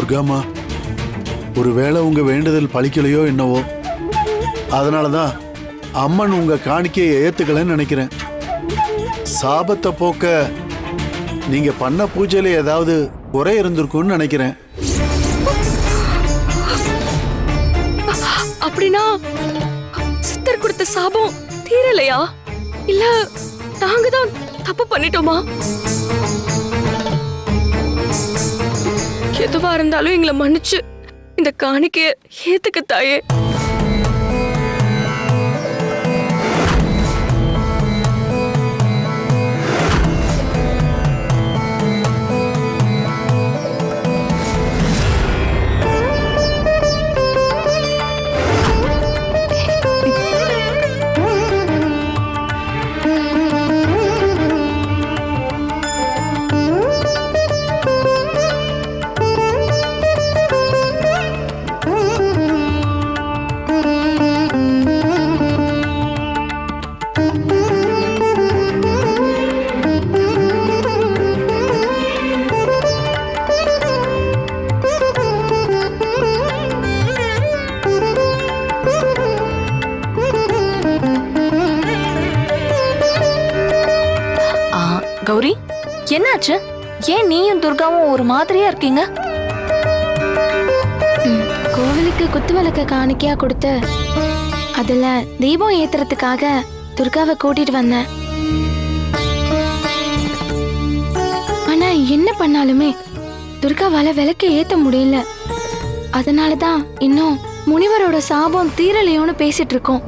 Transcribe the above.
துர்காமா, ஒருவேளை உங்க வேண்டுதல் பலிக்கலையோ என்னவோ, அதனாலதான் அம்மன் உங்க காணிக்கையை ஏத்துக்கலன்னு நினைக்கிறேன். சாபத்தை போக்க நீங்க பண்ண பூஜையில ஏதாவது குறை இருந்திருக்கும்னு நினைக்கிறேன். அப்படின்னா சித்தர் கொடுத்த சாபம் தீரலையா? இல்ல நாங்க தான் தப்பு பண்ணிட்டோமா? எதுவா இருந்தாலும் எங்களை மன்னிச்சு இந்த காணிக்கைய ஏத்துக்க தாயே. கௌரி, என்னாச்சு? ஏன் நீயும் துர்காவும் ஒரு மாதிரியா இருக்கீங்க? கோவிலுக்கு குத்து விளக்க காணிக்கையா கொடுத்து அதுல தீபம் ஏத்துறதுக்காக துர்காவை கூட்டிட்டு வந்தேன். ஆனா என்ன பண்ணாலுமே துர்காவால விளக்க ஏத்த முடியல. அதனாலதான் இன்னும் முனிவரோட சாபம் தீரலையோன்னு பேசிட்டு இருக்கோம்.